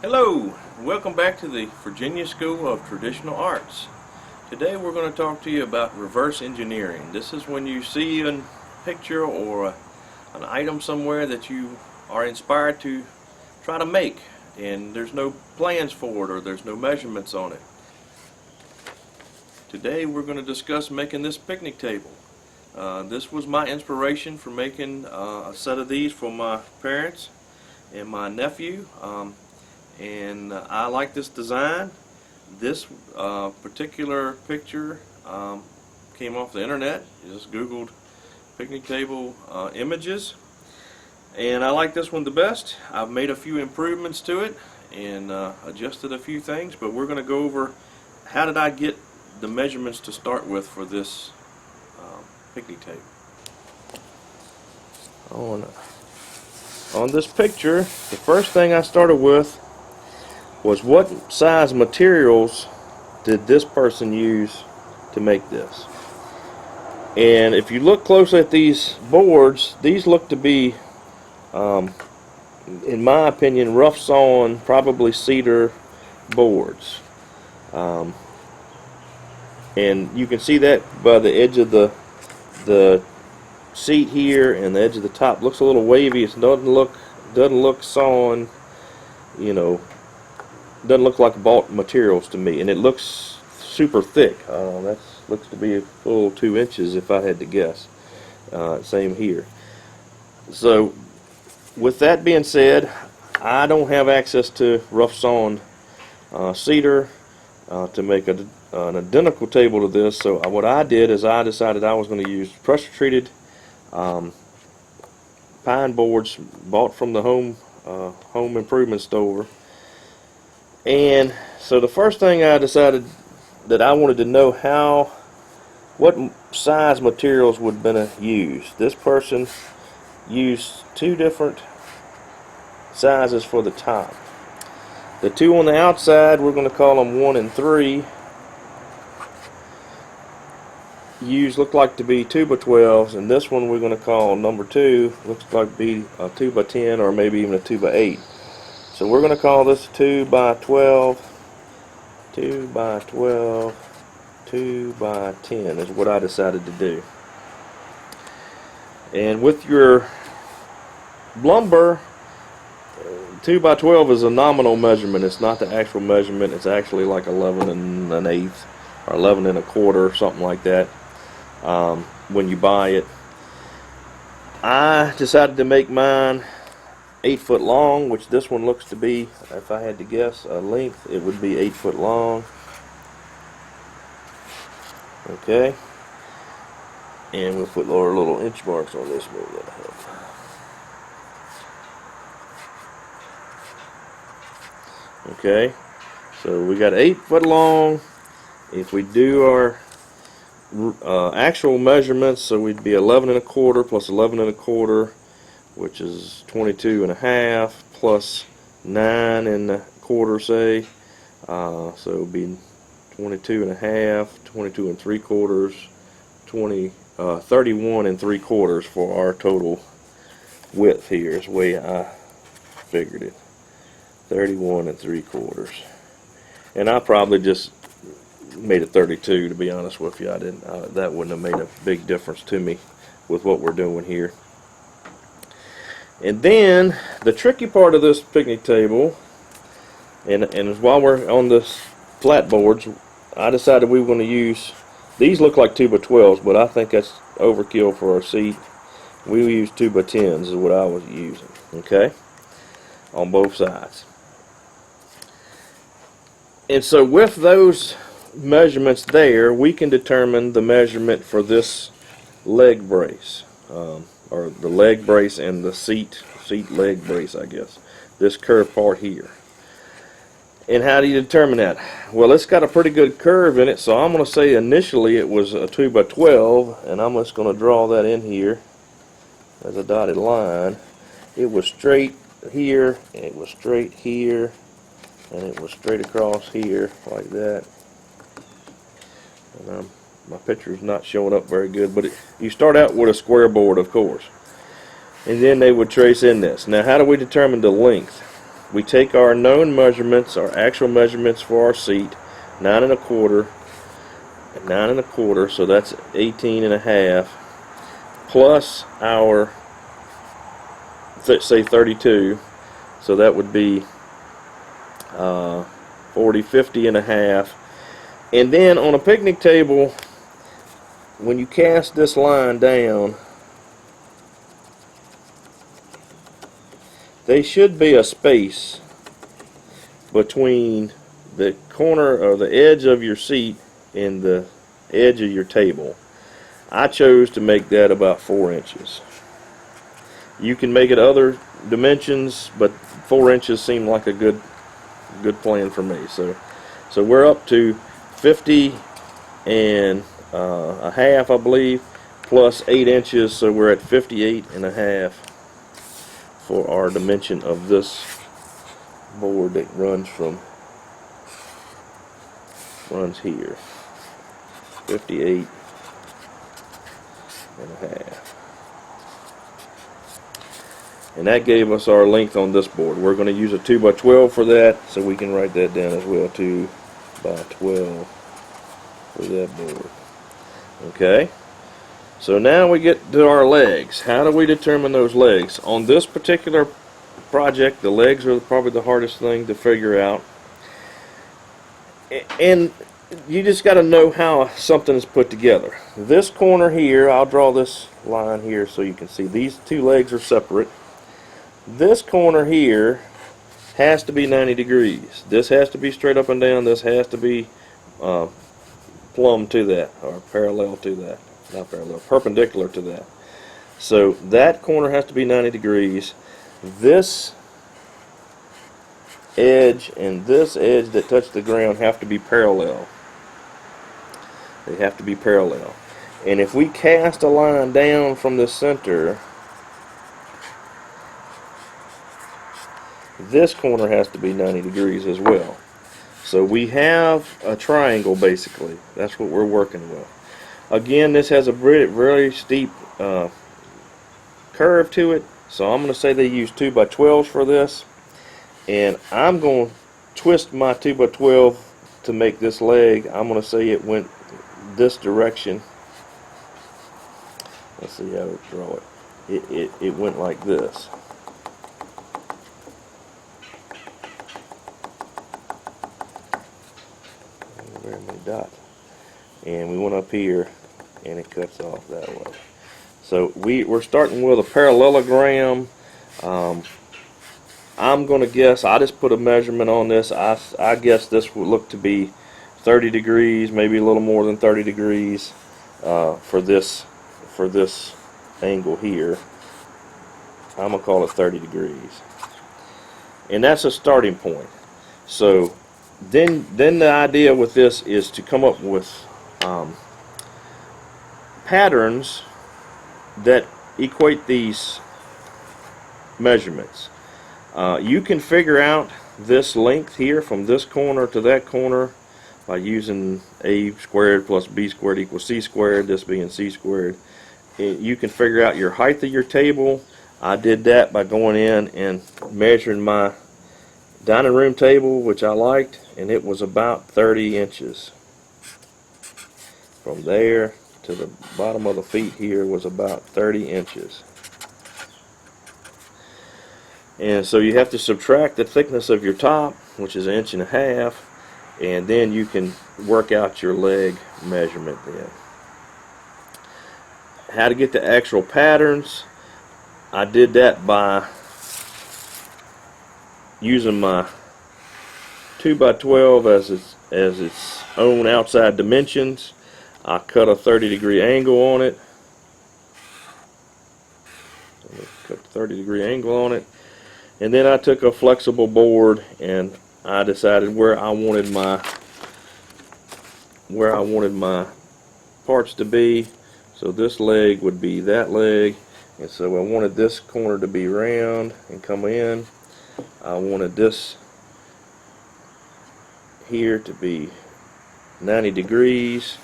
Hello, welcome back to the Virginia School of Traditional Arts. Today we're going to talk to you about reverse engineering. This is when you see a picture or an item somewhere that you are inspired to try to make, and there's no plans for it or there's no measurements on it. Today we're going to discuss making this picnic table. This was my inspiration for making a set of these for my parents and my nephew. And I like this design. This particular picture came off the internet. You just googled picnic table images, and I like this one the best. I've made a few improvements to it and adjusted a few things, but we're going to go over how did I get the measurements to start with for this picnic table. On this picture, the first thing I started with was what size materials did this person use to make this. And if you look closely at these boards, these look to be, in my opinion, rough sawn, probably cedar boards. And you can see that by the edge of the seat here, and the edge of the top looks a little wavy. It doesn't look sawn, you know. Doesn't look like bought materials to me, and it looks super thick. That looks to be a full 2 inches if I had to guess. Same here. So with that being said, I don't have access to rough sawn cedar to make an identical table to this. So what I did is I decided I was going to use pressure treated pine boards bought from the home improvement store. And so the first thing I decided that I wanted to know what size materials would have been used. This person used 2 different sizes for the top. The 2 on the outside, we're going to call them 1 and 3. Look like to be 2x12s, and this one we're going to call number 2. Looks like to be a 2x10 or maybe even a 2x8. So we're going to call this 2x12, 2x12, 2x10 is what I decided to do. And with your lumber, 2x12 is a nominal measurement. It's not the actual measurement. It's actually like 11 1/8 or 11 1/4, something like that, when you buy it. I decided to make mine 8 foot long, which this one looks to be, if I had to guess a length, it would be 8 foot long. Okay, and we'll put our little inch marks on this one. That'll help. Okay, so we got 8 foot long. If we do our actual measurements, so we'd be 11 1/4 plus 11 1/4, which is 22 1/2 plus 9 1/4, say. So it would be 22 1/2, 22 3/4, 31 3/4 for our total width here, is the way I figured it. 31 3/4. And I probably just made it 32, to be honest with you. That wouldn't have made a big difference to me with what we're doing here. And then the tricky part of this picnic table, and while we're on this flat boards, I decided we were going to use, these look like 2x12s, but I think that's overkill for our seat. We use 2x10s is what I was using, okay, on both sides. And so with those measurements there, we can determine the measurement for this leg brace, or the leg brace and the seat leg brace, I guess, this curved part here. And how do you determine that? Well, it's got a pretty good curve in it, so I'm going to say initially it was a 2x12, and I'm just going to draw that in here as a dotted line. It was straight here, and it was straight here, and it was straight across here like that. And my picture's not showing up very good, but you start out with a square board, of course, and then they would trace in this. Now, how do we determine the length? we take our known measurements, our actual measurements for our seat, 9 1/4, and 9 1/4, so that's 18 1/2, plus our, say 32, so that would be 40, 50 1/2. And then on a picnic table, when you cast this line down, there should be a space between the corner or the edge of your seat and the edge of your table. I chose to make that about 4 inches. You can make it other dimensions, but 4 inches seemed like a good plan for me. So we're up to 50 and a half, I believe, plus 8 inches, so we're at 58 1/2 for our dimension of this board that runs here. 58 1/2. And that gave us our length on this board. We're going to use a 2 by 12 for that, so we can write that down as well. 2 by 12 for that board. Okay, so now we get to our legs. How do we determine those legs? On this particular project, the legs are probably the hardest thing to figure out. And you just got to know how something is put together. This corner here, I'll draw this line here so you can see these two legs are separate. This corner here has to be 90 degrees. This has to be straight up and down. This has to be plumb to that, or parallel to that. Not parallel, perpendicular to that. So that corner has to be 90 degrees. This edge and this edge that touch the ground have to be parallel. They have to be parallel. And if we cast a line down from the center, this corner has to be 90 degrees as well. So we have a triangle basically. That's what we're working with. Again, this has a very steep curve to it. So I'm going to say they use 2 by 12s for this. And I'm going to twist my 2 by 12 to make this leg. I'm going to say it went this direction. Let's see how to draw it. It went like this. Very many dots. And we went up here and it cuts off that way. So we're starting with a parallelogram. I'm going to guess, I just put a measurement on this. I guess this would look to be 30 degrees, maybe a little more than 30 degrees for this angle here. I'm going to call it 30 degrees. And that's a starting point. So then the idea with this is to come up with patterns that equate these measurements. You can figure out this length here from this corner to that corner by using a squared plus b squared equals c squared, this being c squared. You can figure out your height of your table. I did that by going in and measuring my dining room table, which I liked, and it was about 30 inches. From there to the bottom of the feet here was about 30 inches. And so you have to subtract the thickness of your top, which is 1.5 inches, and then you can work out your leg measurement then. How to get the actual patterns, I did that by using my 2 by 12 as its own outside dimensions. I cut a 30-degree angle on it. Cut a 30-degree angle on it. And then I took a flexible board and I decided where I wanted my parts to be. So this leg would be that leg, and so I wanted this corner to be round and come in. I wanted this here to be 90 degrees.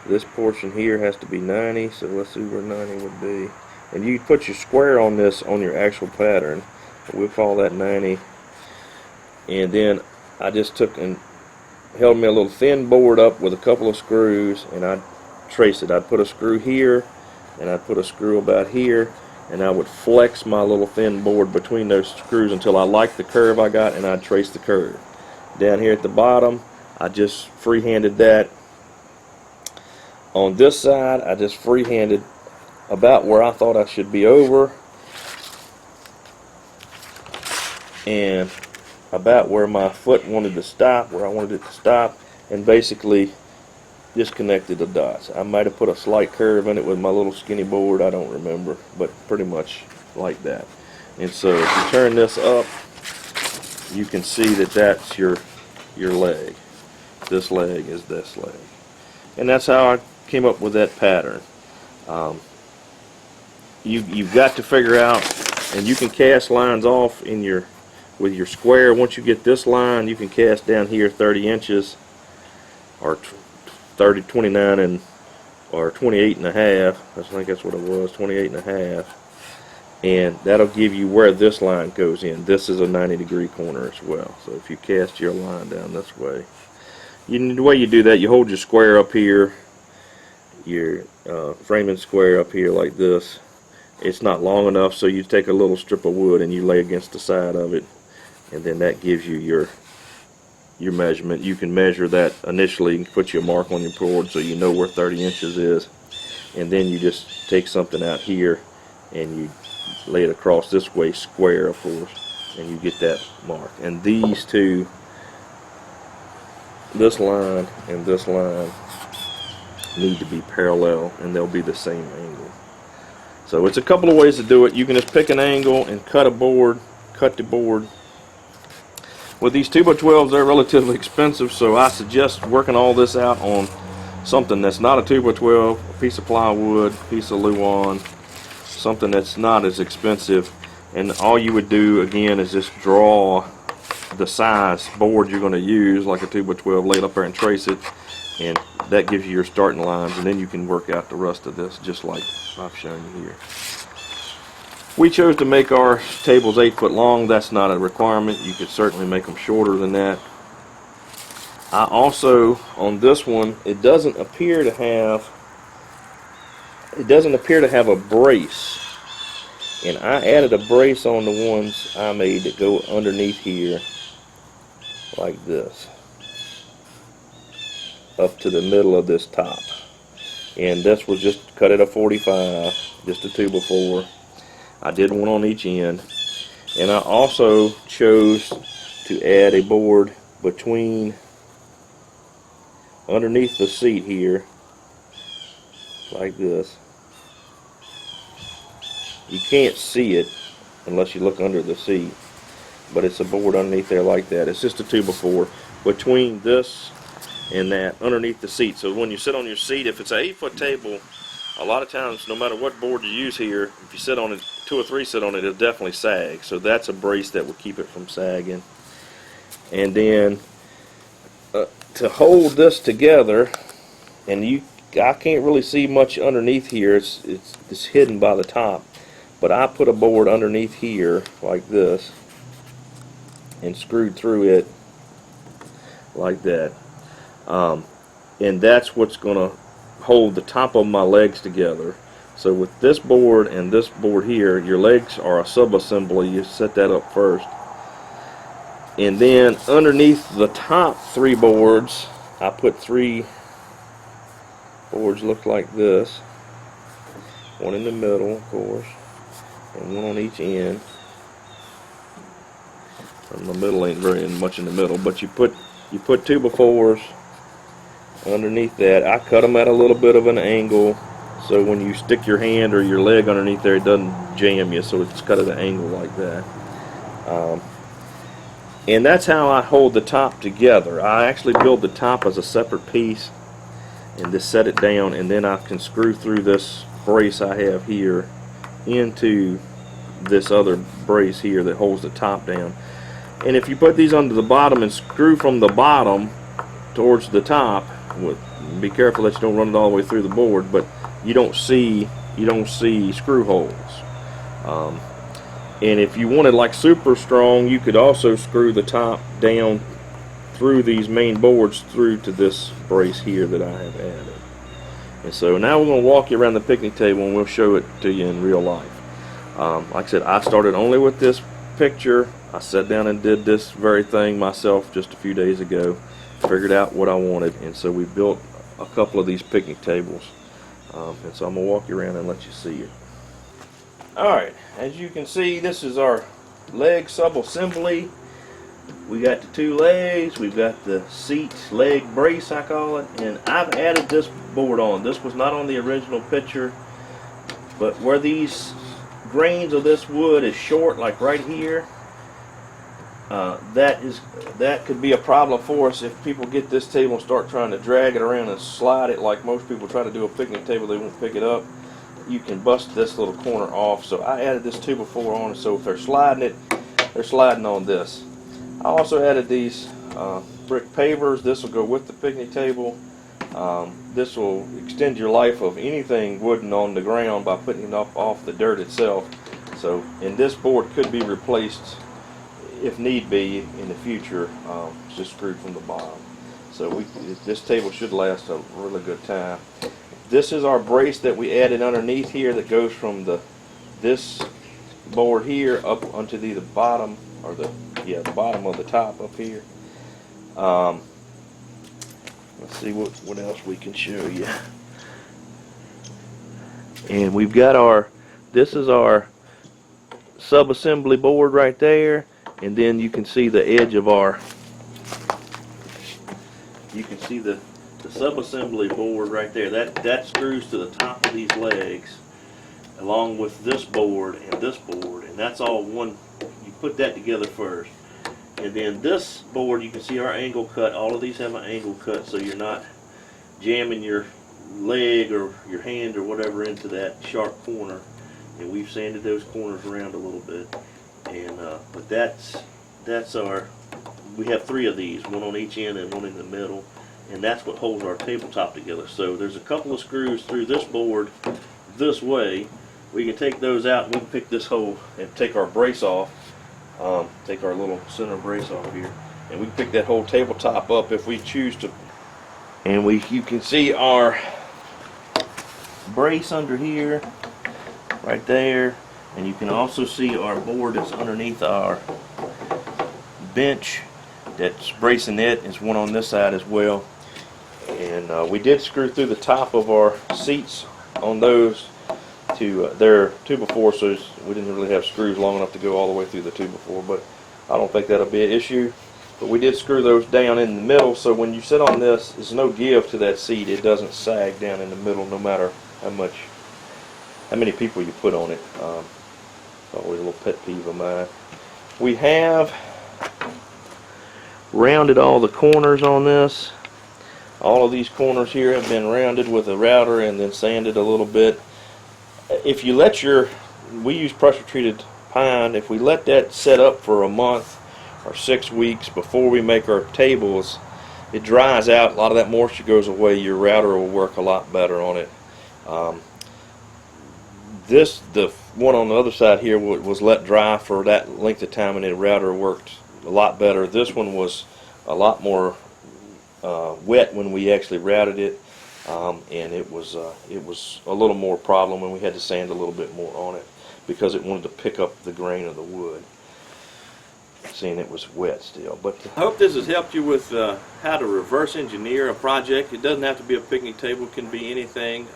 This portion here has to be 90, so let's see where 90 would be. And you put your square on this on your actual pattern. We'll call that 90. And then I just took and held me a little thin board up with a couple of screws, and I'd trace it. I'd put a screw here, and I'd put a screw about here, and I would flex my little thin board between those screws until I liked the curve I got, and I'd trace the curve. Down here at the bottom, I just freehanded that. On this side, I just freehanded about where I thought I should be over, and about where my foot wanted to stop, where I wanted it to stop, and basically disconnected the dots. I might have put a slight curve in it with my little skinny board, I don't remember, but pretty much like that. And so if you turn this up, you can see that that's your leg. This leg is this leg. And that's how I came up with that pattern. You've got to figure out, and you can cast lines off with your square. Once you get this line, you can cast down here 30 inches, or 29 and or 28 and a half. I think that's what it was, 28 and a half. And that'll give you where this line goes in. This is a 90-degree corner as well. So if you cast your line down this way, the way you do that, you hold your square up here, your framing square up here like this. It's not long enough, so you take a little strip of wood and you lay against the side of it, and then that gives you your measurement. You can measure that initially and put your mark on your board so you know where 30 inches is, and then you just take something out here and you lay it across this way, square of course, and you get that mark. And these two, this line and this line, need to be parallel, and they'll be the same angle. So it's a couple of ways to do it. You can just pick an angle and cut the board. With these 2x12s, they're relatively expensive, so I suggest working all this out on something that's not a 2x12, a piece of plywood, a piece of Luan, something that's not as expensive. And all you would do again is just draw the size board you're going to use, like a 2x12, lay it up there and trace it, and that gives you your starting lines, and then you can work out the rest of this just like I've shown you here. We chose to make our tables 8 foot long. That's not a requirement. You could certainly make them shorter than that. I also, on this one, it doesn't appear to have a brace, and I added a brace on the ones I made that go underneath here like this, up to the middle of this top. And this was just cut at a 45, just a 2x4. I did one on each end, and I also chose to add a board between underneath the seat here like this. You can't see it unless you look under the seat, but it's a board underneath there like that. It's just a 2x4 between this and that underneath the seat. So when you sit on your seat, if it's an 8-foot table, a lot of times, no matter what board you use here, if you sit on it, 2 or 3 sit on it, it'll definitely sag. So that's a brace that will keep it from sagging. And then to hold this together, and I can't really see much underneath here. It's hidden by the top. But I put a board underneath here like this and screwed through it like that. And that's what's going to hold the top of my legs together. So with this board and this board here, your legs are a sub-assembly. You set that up first, and then underneath the top 3 boards, I put 3 boards look like this, one in the middle of course, and one on each end. And the middle ain't very much in the middle, but you put 2x4s underneath that. I cut them at a little bit of an angle, so when you stick your hand or your leg underneath there, it doesn't jam you, so it's cut at an angle like that. And that's how I hold the top together. I actually build the top as a separate piece and just set it down, and then I can screw through this brace I have here into this other brace here that holds the top down. And if you put these under the bottom and screw from the bottom towards the top, be careful that you don't run it all the way through the board, but you don't see screw holes. And if you wanted like super strong, you could also screw the top down through these main boards through to this brace here that I have added. And so now we're going to walk you around the picnic table and we'll show it to you in real life. Like I said, I started only with this picture. I sat down and did this very thing myself just a few days ago. Figured out what I wanted, and so we built a couple of these picnic tables. And so I'm going to walk you around and let you see it. Alright, as you can see, this is our leg sub-assembly. We got the two legs, we've got the seat leg brace, I call it, and I've added this board on. This was not on the original picture, but where these grains of this wood is short, like right here, that could be a problem for us if people get this table and start trying to drag it around and slide it like most people try to do a picnic table. They won't pick it up. You can bust this little corner off. So I added this 2x4 on, so if they're sliding it, they're sliding on this. I also added these brick pavers. This will go with the picnic table. This will extend your life of anything wooden on the ground by putting it up off the dirt itself. So, and this board could be replaced if need be in the future. It's just screwed from the bottom. So this table should last a really good time. This is our brace that we added underneath here that goes from this board here up onto the bottom, or the bottom of the top up here. Let's see what else we can show you. And we've got this is our sub-assembly board right there, and then you can see the edge of the sub-assembly board right there. That screws to the top of these legs, along with this board, and that's all one. You put that together first, and then this board, you can see our angle cut. All of these have an angle cut, so you're not jamming your leg or your hand or whatever into that sharp corner. And we've sanded those corners around a little bit. And but that's our. We have 3 of these, one on each end and one in the middle, and that's what holds our tabletop together. So there's a couple of screws through this board this way. We can take those out and we can pick this hole and take our brace off. Take our little center brace off here, and we can pick that whole tabletop up if we choose to. And you can see our brace under here, right there, and you can also see our board that's underneath our bench that's bracing it. There's one on this side as well. And we did screw through the top of our seats on those to they're 2x4, so we didn't really have screws long enough to go all the way through the 2x4, but I don't think that'll be an issue. But we did screw those down in the middle, so when you sit on this, there's no give to that seat. It doesn't sag down in the middle, no matter how many people you put on it. It's always a little pet peeve of mine. We have rounded all the corners on this. All of these corners here have been rounded with a router and then sanded a little bit. If you let we use pressure treated pine, if we let that set up for a month or 6 weeks before we make our tables, it dries out. A lot of that moisture goes away. Your router will work a lot better on it. The one on the other side here was let dry for that length of time, and the router worked a lot better. This one was a lot more wet when we actually routed it, and it was a little more problem when we had to sand a little bit more on it because it wanted to pick up the grain of the wood. Seeing it was wet still. But I hope this has helped you with how to reverse engineer a project. It doesn't have to be a picnic table; it can be anything.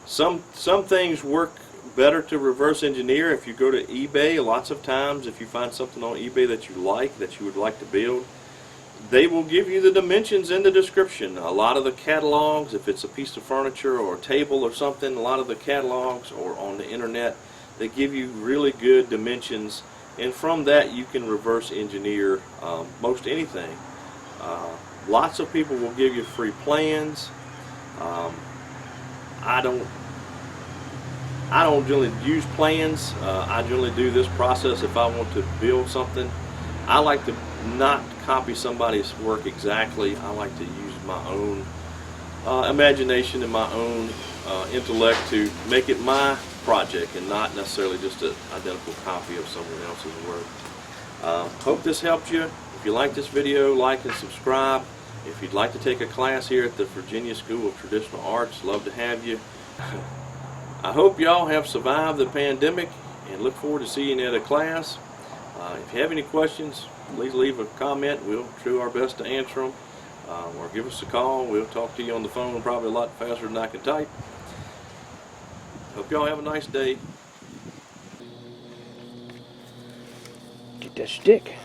Some things work better to reverse engineer if you go to eBay. Lots of times, if you find something on eBay that you would like to build, they will give you the dimensions in the description. A lot of the catalogs, if it's a piece of furniture or a table or something, a lot of the catalogs or on the internet, they give you really good dimensions, and from that you can reverse engineer most anything. Lots of people will give you free plans. I don't generally use plans. I generally do this process if I want to build something. I like to not copy somebody's work exactly. I like to use my own imagination and my own intellect to make it my project and not necessarily just an identical copy of someone else's work. Hope this helped you. If you like this video, like and subscribe. If you'd like to take a class here at the Virginia School of Traditional Arts, love to have you. I hope y'all have survived the pandemic and look forward to seeing you at a class. If you have any questions, please leave a comment. We'll do our best to answer them. Or give us a call. We'll talk to you on the phone probably a lot faster than I can type. Hope y'all have a nice day. Get that stick.